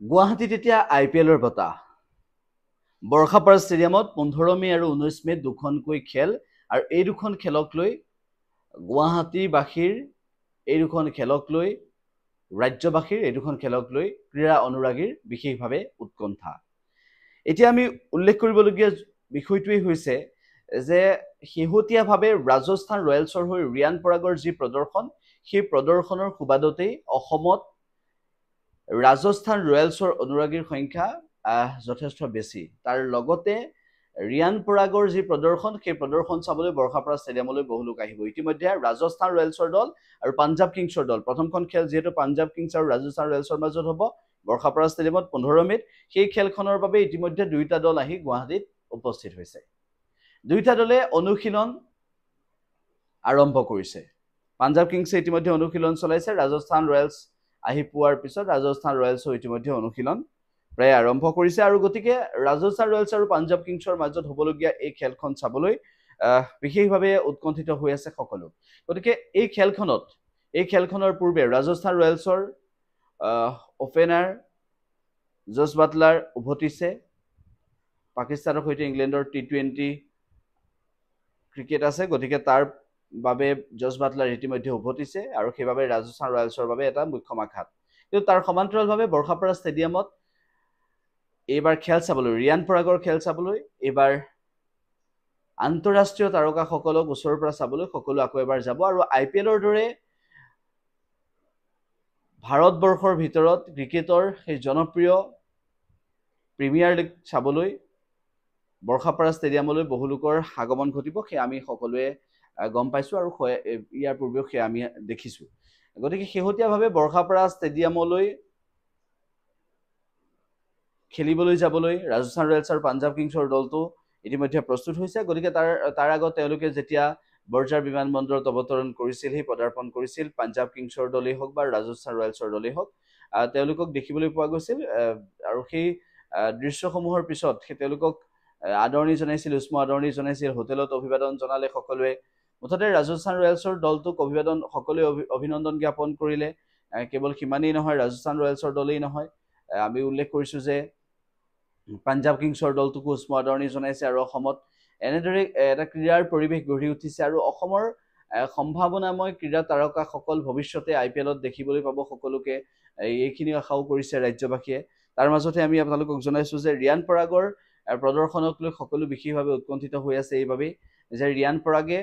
গুৱাহাটীত এতিয়া IPLৰ বঁটা বৰ্ষাপাৰা ষ্টেডিয়ামত 15 মে আৰু 19 মে দুখনকৈ খেল আৰু এই দুখন খেলক লৈ গুৱাহাটীবাসীৰ এই দুখন খেলক লৈ ৰাজ্যবাসীৰ এই দুখন খেলক লৈ ক্ৰীড়া অনুৰাগীৰ বিশেষভাৱে উৎকণ্ঠা। এতিয়া আমি উল্লেখ কৰিবলগীয়া বিষয়টোৱেই হৈছে যে শেহতীয়াভাৱে ৰাজস্থান ৰয়েলছৰ হৈ ৰিয়ান পৰাগৰ যি প্ৰদৰ্শন সেই প্ৰদৰ্শনৰ সুবাদতেই অসমত ৰাজস্থান ৰয়েলছৰ অনুৰাগীৰ সংখ্যা যথেষ্ট বেছি। তাৰ লগতে ৰিয়ান পৰাগৰ যি প্ৰদৰ্শন সেই প্ৰদৰ্শন চাবলৈ বৰ্ষাপাৰা ষ্টেডিয়ামলৈ বহু লোক আহিব। ইতিমধ্যে ৰাজস্থান ৰয়েলছৰ দল আৰু পাঞ্জাৱ কিংছৰ দল প্ৰথমখন খেল যিহেতু পাঞ্জাৱ কিংছ আৰু ৰাজস্থান ৰয়েলছৰ মাজত হ'ব বৰ্ষাপাৰা ষ্টেডিয়ামত 15 মেত, সেই খেলখনৰ বাবে ইতিমধ্যে দুয়োটা দল আহি গুৱাহাটীত উপস্থিত হৈছে। দুয়োটা দলে অনুশীলন আৰম্ভ কৰিছে। পাঞ্জাৱ কিংছে ইতিমধ্যে অনুশীলন চলাইছে। ৰাজস্থান ৰয়েলছ আহি পোৱাৰ পিছত ৰাজস্থান ৰয়েলছো ইতিমধ্যে অনুশীলন প্ৰায় আৰম্ভ কৰিছে আৰু গতিকে ৰাজস্থান ৰয়েলছ আৰু পাঞ্জাৱ কিংছৰ মাজত হ'বলগীয়া এই খেলখন চাবলৈ বিশেষভাৱে উৎকণ্ঠিত হৈ আছে সকলো। গতিকে এই খেলখনৰ পূৰ্বে ৰাজস্থান ৰয়েলছৰ ওপেনাৰ জছ বাটলাৰ উভতিছে। পাকিস্তানৰ সৈতে ইংলেণ্ডৰ T20 ক্ৰিকেট আছে, গতিকে তাৰ বাবে জছ বাটলাৰ ইতিমধ্যে উভতিছে আৰু সেইবাবে ৰাজস্থান ৰয়েলছৰ বাবে এটা মুখ্য আঘাত। কিন্তু তাৰ সমান্তৰালভাৱে বৰ্ষাপাৰা ষ্টেডিয়ামত এইবাৰ খেল চাবলৈ ৰিয়ান পৰাগৰ খেল চাবলৈ এইবাৰ আন্তঃৰাষ্ট্ৰীয় তাৰকাসকলক ওচৰৰ পৰা চাবলৈ সকলো আকৌ এবাৰ যাব আৰু IPLৰ দৰে ভাৰতবৰ্ষৰ ভিতৰত ক্ৰিকেটৰ সেই জনপ্ৰিয় প্ৰিমিয়াৰ লীগ চাবলৈ বৰ্ষাপাৰা ষ্টেডিয়ামলৈ বহু লোকৰ আগমন ঘটিব। সেই আমি সকলোৱে গম পাইছোঁ আৰু ইয়াৰ পূৰ্বেও সেই আমি দেখিছোঁ। গতিকে শেহতীয়াভাৱে বৰ্ষাপাৰা ষ্টেডিয়ামলৈ খেলিবলৈ যাবলৈ ৰাজস্থান ৰয়েলছ আৰু পাঞ্জাৱ কিংছৰ দলটো ইতিমধ্যে প্ৰস্তুত হৈছে। গতিকে তাৰ আগত তেওঁলোকে যেতিয়া বৰঝাৰ বিমানবন্দৰত অৱতৰণ কৰিছিল, সেই পদাৰ্পণ কৰিছিল পাঞ্জাৱ কিংছৰ দলেই হওক বা ৰাজস্থান ৰয়েলছৰ দলেই হওক, তেওঁলোকক দেখিবলৈ পোৱা গৈছিল আৰু সেই দৃশ্যসমূহৰ পিছত তেওঁলোকক আদৰণি জনাইছিল, উষ্ম আদৰণি জনাইছিল, হোটেলত অভিবাদন জনালে সকলোৱে। মুঠতে ৰাজস্থান ৰয়েলছৰ দলটোক সকলোৱে অভিনন্দন জ্ঞাপন কৰিলে। কেৱল সিমানেই নহয়, ৰাজস্থান ৰয়েলছৰ দলেই নহয়, আমি উল্লেখ কৰিছোঁ যে পাঞ্জাৱ কিংছৰ দলটোকো উষ্ম আদৰণি জনাইছে আৰু অসমত এনেদৰে এটা ক্ৰীড়াৰ পৰিৱেশ গঢ়ি উঠিছে আৰু অসমৰ সম্ভাৱনাময় ক্ৰীড়া তাৰকাসকল ভৱিষ্যতে IPLত দেখিবলৈ পাব সকলোকে, এইখিনি আশাও কৰিছে ৰাজ্যবাসীয়ে। তাৰ মাজতে আমি আপোনালোকক জনাইছোঁ যে ৰিয়ান পৰাগৰ প্ৰদৰ্শনক লৈ সকলো বিশেষভাৱে উৎকণ্ঠিত হৈ আছে এইবাবেই যে ৰিয়ান পৰাগে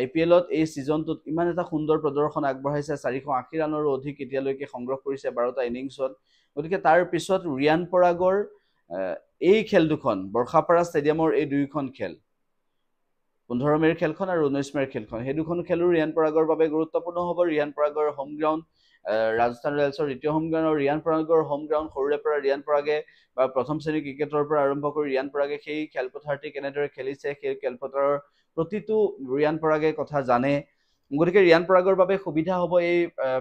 IPLত এই ছিজনটোত ইমান এটা সুন্দৰ প্ৰদৰ্শন আগবঢ়াইছে। 480 ৰানৰো অধিক এতিয়ালৈকে সংগ্ৰহ কৰিছে 12টা ইনিংছত। গতিকে তাৰ পিছত ৰিয়ান পৰাগৰ এই খেল দুখন বৰ্ষাপাৰা ষ্টেডিয়ামৰ এই দুয়োখন খেল 15 মেৰ খেলখন আৰু 19 মেৰ খেলখন, সেই দুখন খেলো ৰিয়ান পৰাগৰ বাবে গুৰুত্বপূৰ্ণ হ'ব। ৰিয়ান পৰাগৰ হোম গ্ৰাউণ্ড, ৰাজস্থান ৰয়েলছৰ দ্বিতীয় হোম গ্ৰাউণ্ড আৰু ৰিয়ান পৰাগৰ হোম গ্ৰাউণ্ড। সৰুৰে পৰা ৰিয়ান পৰাগে বা প্ৰথম শ্ৰেণীৰ ক্ৰিকেটৰ পৰা আৰম্ভ কৰি ৰিয়ান পৰাগে সেই খেলপথাৰটি কেনেদৰে খেলিছে, সেই খেলপথাৰৰ প্ৰতিটো ৰিয়ান পৰাগে কথা জানে। গতিকে ৰিয়ান পৰাগৰ বাবে সুবিধা হ'ব, এই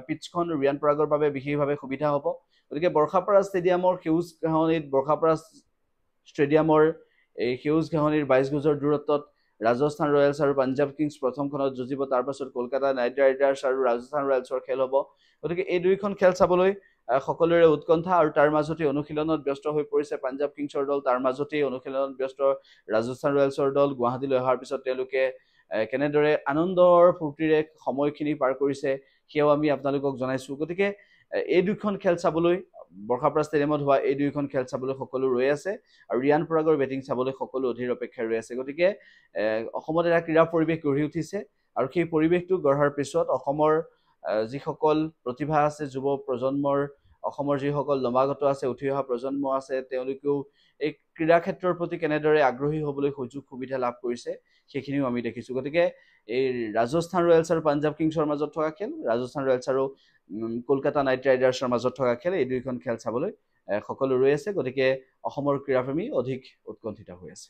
পিটছখন ৰিয়ান পৰাগৰ বাবে বিশেষভাৱে সুবিধা হ'ব। গতিকে বৰ্ষাপাৰা ষ্টেডিয়ামৰ সেউজ ঘাঁহনিত বৰ্ষাপাৰা ষ্টেডিয়ামৰ এই সেউজ ঘাঁহনিৰ 22 গজৰ দূৰত্বত ৰাজস্থান ৰয়েলছ আৰু পাঞ্জাৱ কিংছ প্ৰথমখনত যুঁজিব। তাৰ পাছত কলকাতা নাইট ৰাইডাৰ্ছ আৰু ৰাজস্থান ৰয়েলছৰ খেল হ'ব। গতিকে এই দুয়োখন খেল চাবলৈ সকলোৰে উৎকণ্ঠা আৰু তাৰ মাজতে অনুশীলনত ব্যস্ত হৈ পৰিছে পাঞ্জাৱ কিংছৰ দল, তাৰ মাজতেই অনুশীলনত ব্যস্ত ৰাজস্থান ৰয়েলছৰ দল। গুৱাহাটীলৈ অহাৰ পিছত তেওঁলোকে কেনেদৰে আনন্দৰ ফূৰ্তিৰে সময়খিনি পাৰ কৰিছে সেয়াও আমি আপোনালোকক জনাইছোঁ। গতিকে এই দুখন খেল চাবলৈ বৰ্ষাপাৰা ষ্টেডিয়ামত হোৱা এই দুয়োখন খেল চাবলৈ সকলো ৰৈ আছে আৰু ৰিয়ান পৰাগৰ বেটিং চাবলৈ সকলো অধীৰ অপেক্ষাৰে ৰৈ আছে। গতিকে অসমত এটা ক্ৰীড়া পৰিৱেশ গঢ়ি উঠিছে আৰু সেই পৰিৱেশটো গঢ়াৰ পিছত অসমৰ যিসকল প্ৰতিভা আছে, যুৱ প্ৰজন্মৰ, অসমৰ যিসকল নৱাগত আছে, উঠি অহা প্ৰজন্ম আছে, তেওঁলোকেও এই ক্ৰীড়া ক্ষেত্ৰৰ প্ৰতি কেনেদৰে আগ্ৰহী হ'বলৈ সুযোগ সুবিধা লাভ কৰিছে সেইখিনিও আমি দেখিছোঁ। গতিকে এই ৰাজস্থান ৰয়েলছ আৰু পাঞ্জাৱ কিংছৰ মাজত থকা খেল, ৰাজস্থান ৰয়েলছ আৰু কলকাতা নাইট ৰাইডাৰ্ছৰ মাজত থকা খেল, এই দুয়োখন খেল চাবলৈ সকলো ৰৈ আছে। গতিকে অসমৰ ক্ৰীড়াপ্ৰেমী অধিক উৎকণ্ঠিত হৈ আছে।